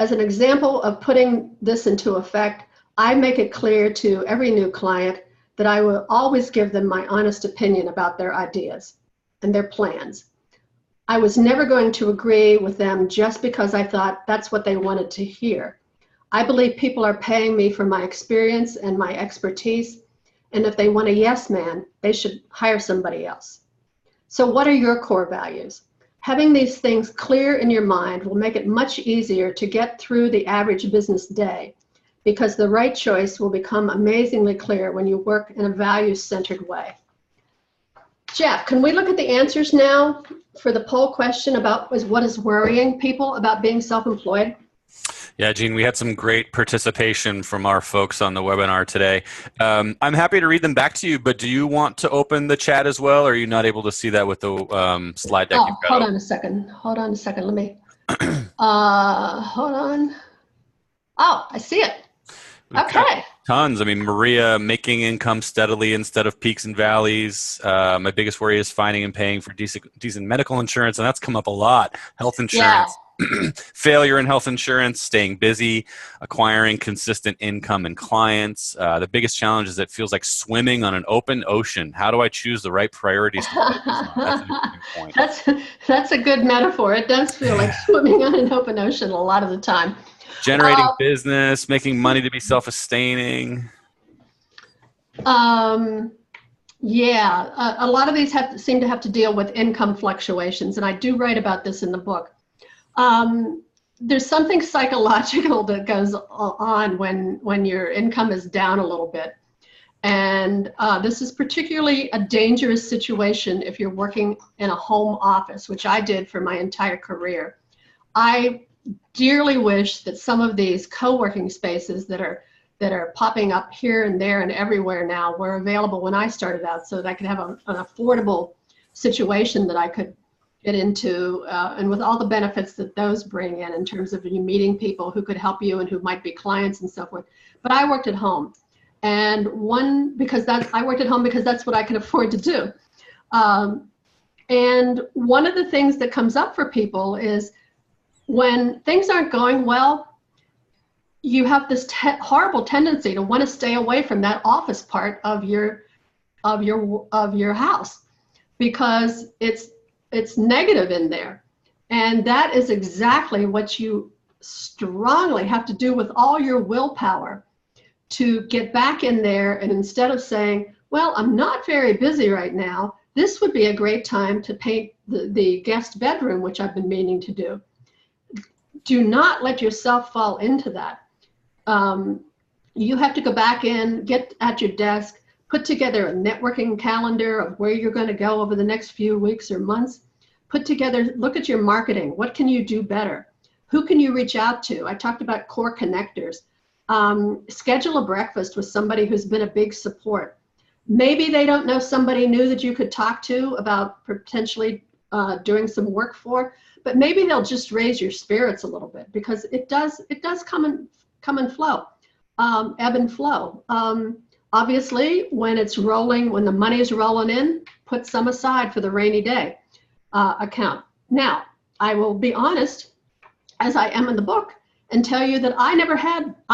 As an example of putting this into effect, I make it clear to every new client that I will always give them my honest opinion about their ideas and their plans. I was never going to agree with them just because I thought that's what they wanted to hear. I believe people are paying me for my experience and my expertise, and if they want a yes man, they should hire somebody else. So what are your core values? Having these things clear in your mind will make it much easier to get through the average business day, because the right choice will become amazingly clear when you work in a values-centered way. Jeff, can we look at the answers now for the poll question about what is worrying people about being self-employed? Yeah, Jeanne, we had some great participation from our folks on the webinar today. I'm happy to read them back to you, but do you want to open the chat as well, or are you not able to see that with the slide deck? Oh, hold on a second. Hold on a second. Let me, hold on. Oh, I see it. Okay. Tons. I mean, Maria, making income steadily instead of peaks and valleys. My biggest worry is finding and paying for decent medical insurance, and that's come up a lot. Health insurance. Yeah. Failure in health insurance, staying busy, acquiring consistent income and clients. The biggest challenge is it feels like swimming on an open ocean. How do I choose the right priorities to focus on? That's an interesting point. That's a good metaphor. It does feel like swimming on an open ocean a lot of the time. Generating business, making money to be self-sustaining. Yeah, a lot of these seem to have to deal with income fluctuations, and I do write about this in the book. There's something psychological that goes on when your income is down a little bit. And this is particularly a dangerous situation if you're working in a home office, which I did for my entire career. I dearly wish that some of these co-working spaces that are popping up here and there and everywhere now were available when I started out, so that I could have an affordable situation that I could get into, and with all the benefits that those bring in terms of you meeting people who could help you and who might be clients and so forth. But I worked at home, and I worked at home because that's what I could afford to do. And one of the things that comes up for people is when things aren't going well, you have this horrible tendency to want to stay away from that office part of your house because it's negative in there. And that is exactly what you strongly have to do with all your willpower to get back in there. And instead of saying, well, I'm not very busy right now, this would be a great time to paint the guest bedroom, which I've been meaning to do. Do not let yourself fall into that. You have to go back in, get at your desk, put together a networking calendar of where you're going to go over the next few weeks or months. Look at your marketing. What can you do better? Who can you reach out to? I talked about core connectors. Schedule a breakfast with somebody who's been a big support. Maybe they don't know somebody new that you could talk to about potentially doing some work for, but maybe they'll just raise your spirits a little bit, because it does come and flow, ebb and flow. Obviously, when the money is rolling in, put some aside for the rainy day account. Now, I will be honest, as I am in the book, and tell you that I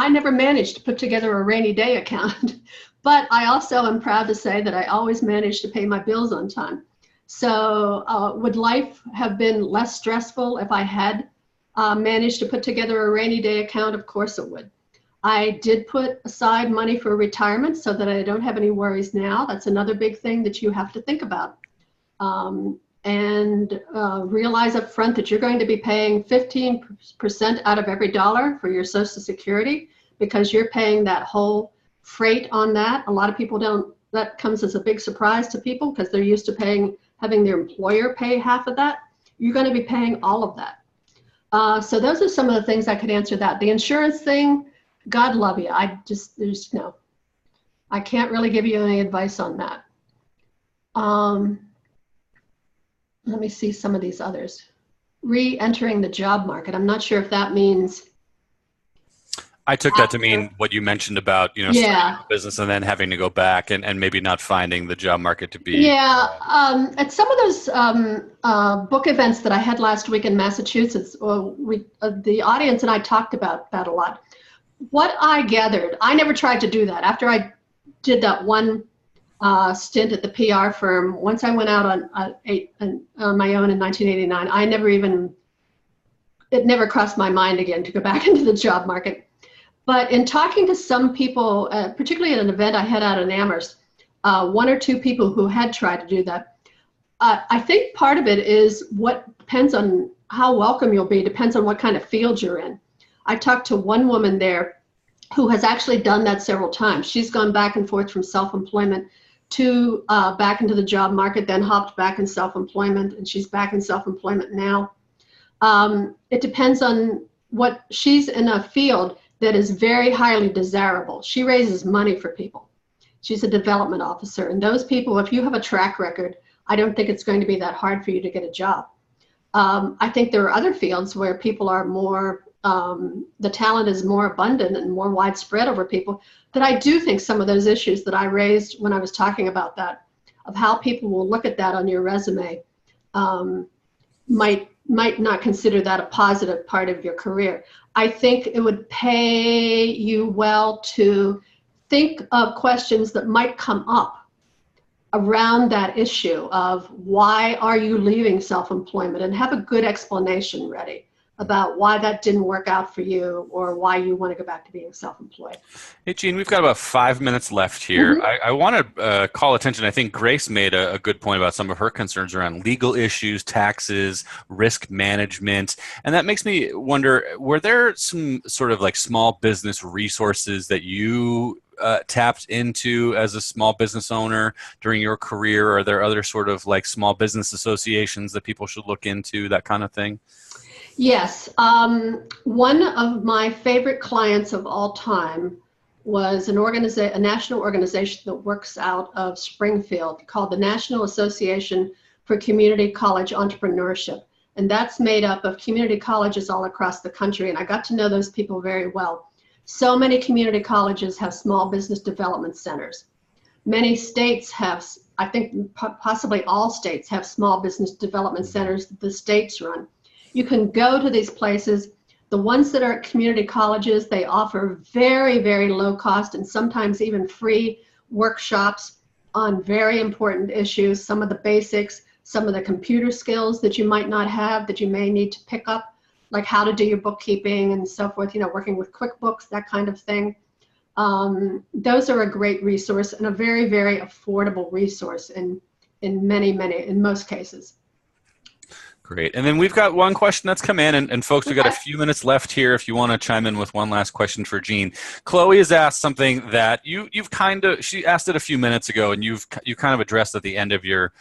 never managed to put together a rainy day account, but I also am proud to say that I always managed to pay my bills on time. So would life have been less stressful if I had managed to put together a rainy day account? Of course it would. I did put aside money for retirement so that I don't have any worries now. That's another big thing that you have to think about. And realize up front that you're going to be paying 15% out of every dollar for your Social Security, because you're paying that whole freight on that. A lot of people don't, that comes as a big surprise to people because they're used to paying having their employer pay half of that, you're going to be paying all of that. So those are some of the things I could answer that. The insurance thing, God love you. There's no, I can't really give you any advice on that. Let me see some of these others. Re-entering the job market. I'm not sure if that means. I took that to mean what you mentioned about, starting a business and then having to go back and maybe not finding the job market to be. Yeah, at some of those book events that I had last week in Massachusetts, the audience and I talked about that a lot. What I gathered, I never tried to do that. After I did that one stint at the PR firm, once I went out on my own in 1989, it never crossed my mind again to go back into the job market. But in talking to some people, particularly at an event I had out in Amherst, one or two people who had tried to do that, I think part of it is what depends on how welcome you'll be, depends on what kind of field you're in. I talked to one woman there who has actually done that several times. She's gone back and forth from self-employment to back into the job market, then hopped back in self-employment, and she's back in self-employment now. It depends on what she's in a field that is very highly desirable. She raises money for people. She's a development officer. And those people, if you have a track record, I don't think it's going to be that hard for you to get a job. I think there are other fields where people are more, the talent is more abundant and more widespread over people, that I do think some of those issues that I raised when I was talking about that, of how people will look at that on your resume, might not consider that a positive part of your career. I think it would pay you well to think of questions that might come up around that issue of why are you leaving self-employment, and have a good explanation ready about why that didn't work out for you or why you want to go back to being self-employed. Hey, Jeanne, we've got about 5 minutes left here. I want to call attention. I think Grace made a good point about some of her concerns around legal issues, taxes, risk management. And that makes me wonder, were there some sort of like small business resources that you tapped into as a small business owner during your career? Are there other sort of like small business associations that people should look into, that kind of thing? Yes. One of my favorite clients of all time was a national organization that works out of Springfield called the National Association for Community College Entrepreneurship. And that's made up of community colleges all across the country. And I got to know those people very well. So many community colleges have small business development centers. Many states have, I think possibly all states have small business development centers that the states run. You can go to these places. The ones that are at community colleges, they offer very, very low cost and sometimes even free workshops on very important issues, some of the basics, some of the computer skills that you might not have that you may need to pick up, like how to do your bookkeeping and so forth, working with QuickBooks, that kind of thing. Those are a great resource and a very, very affordable resource in most cases. Great. And then we've got one question that's come in, and folks, we've got a few minutes left here if you want to chime in with one last question for Jeanne. Chloe has asked something that she asked it a few minutes ago, and you kind of addressed at the end of your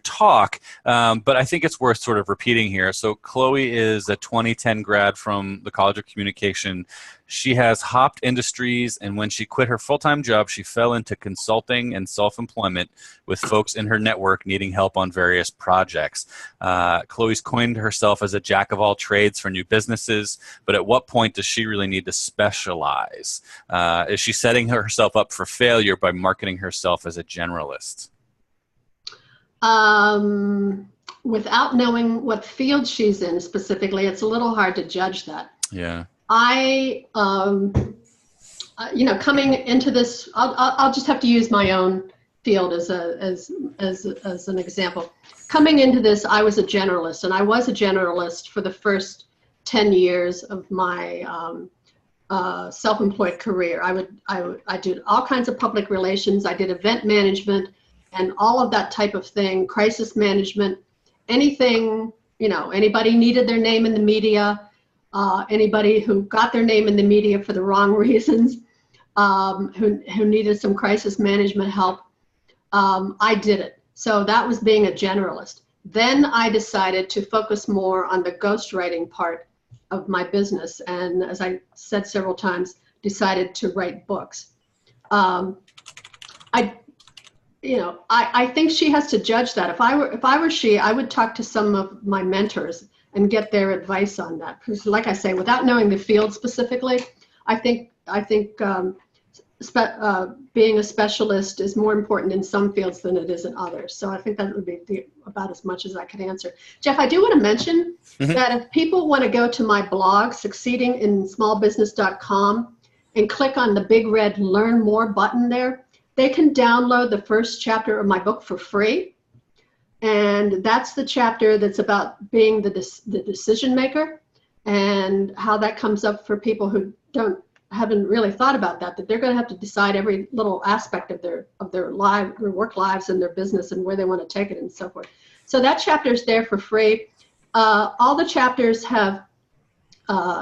talk, but I think it's worth sort of repeating here. So Chloe is a 2010 grad from the College of Communication. She has hopped industries, and when she quit her full-time job, she fell into consulting and self-employment with folks in her network needing help on various projects. Chloe's coined herself as a jack of all trades for new businesses, but at what point does she really need to specialize? Is she setting herself up for failure by marketing herself as a generalist? Without knowing what field she's in specifically, it's a little hard to judge that. Yeah. Coming into this, I'll just have to use my own field as an example. Coming into this, I was a generalist, and I was a generalist for the first 10 years of my self-employed career. I did all kinds of public relations. I did event management and all of that type of thing, crisis management, anything, anybody needed their name in the media. Anybody who got their name in the media for the wrong reasons, who needed some crisis management help, I did it. So that was being a generalist. Then I decided to focus more on the ghostwriting part of my business. And as I said several times, decided to write books. I think she has to judge that. If I were she, I would talk to some of my mentors and get their advice on that. Because, like I say, without knowing the field specifically, I think being a specialist is more important in some fields than it is in others. So I think that would be about as much as I could answer. Jeff, I do want to mention that if people want to go to my blog, succeedinginsmallbusiness.com, and click on the big red Learn More button there, they can download the first chapter of my book for free. And that's the chapter that's about being the decision maker, and how that comes up for people who haven't really thought about that they're going to have to decide every little aspect of their work lives and their business and where they want to take it and so forth. So that chapter is there for free. All the chapters have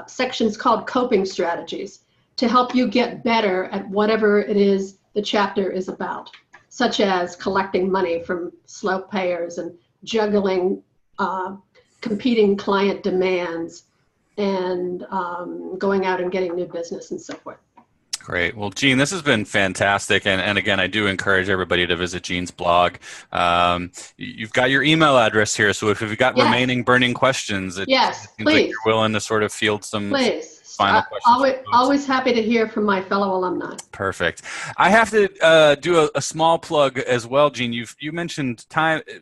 sections called coping strategies to help you get better at whatever it is the chapter is about, such as collecting money from slow payers and juggling competing client demands and going out and getting new business and so forth. Great. Well, Jeanne, this has been fantastic. And again, I do encourage everybody to visit Jeanne's blog. You've got your email address here. So if you've got remaining burning questions, it seems like you're willing to sort of field some final questions. Always happy to hear from my fellow alumni. Perfect. I have to do a small plug as well, Jeanne. You mentioned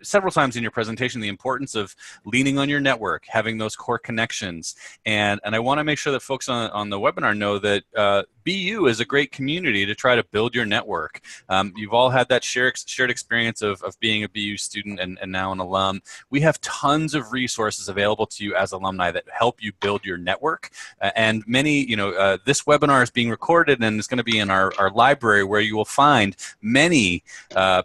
several times in your presentation the importance of leaning on your network, having those core connections. And I want to make sure that folks on the webinar know that BU is a great community to try to build your network. You've all had that shared experience of being a BU student and now an alum. We have tons of resources available to you as alumni that help you build your network. And many, this webinar is being recorded and it's going to be in our library, where you will find many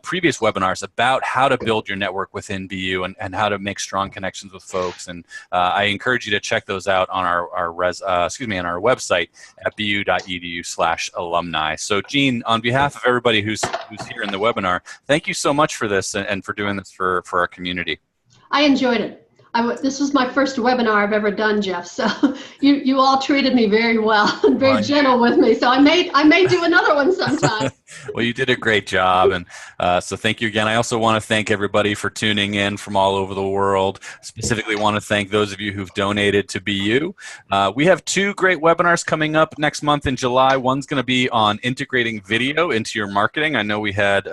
previous webinars about how to build your network within BU and how to make strong connections with folks. And I encourage you to check those out on our website at bu.edu/alumni. So Jeanne, on behalf of everybody who's here in the webinar, thank you so much for this and for doing this for our community. I enjoyed it. This was my first webinar I've ever done, Jeff. So you all treated me very well and very gentle with me. So I may do another one sometime. Well, you did a great job, and so thank you again. I also want to thank everybody for tuning in from all over the world. Specifically want to thank those of you who've donated to BU. We have 2 great webinars coming up next month in July. One's going to be on integrating video into your marketing. I know we had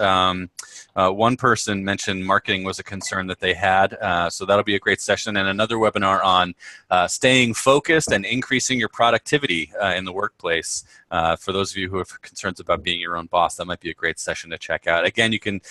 one person mention marketing was a concern that they had, so that'll be a great session. And another webinar on staying focused and increasing your productivity in the workplace. For those of you who have concerns about being your own boss, that might be a great session to check out. Again, you can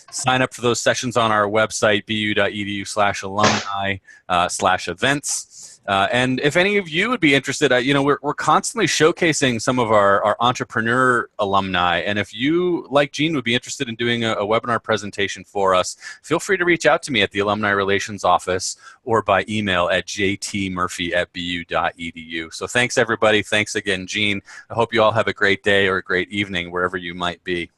sign up for those sessions on our website, bu.edu/alumni/events. And if any of you would be interested, we're constantly showcasing some of our entrepreneur alumni. And if you, like Jeanne, would be interested in doing a webinar presentation for us, feel free to reach out to me at the Alumni Relations Office or by email at jtmurphy@bu.edu. So thanks, everybody. Thanks again, Jeanne. I hope you all have a great day or a great evening wherever you might be.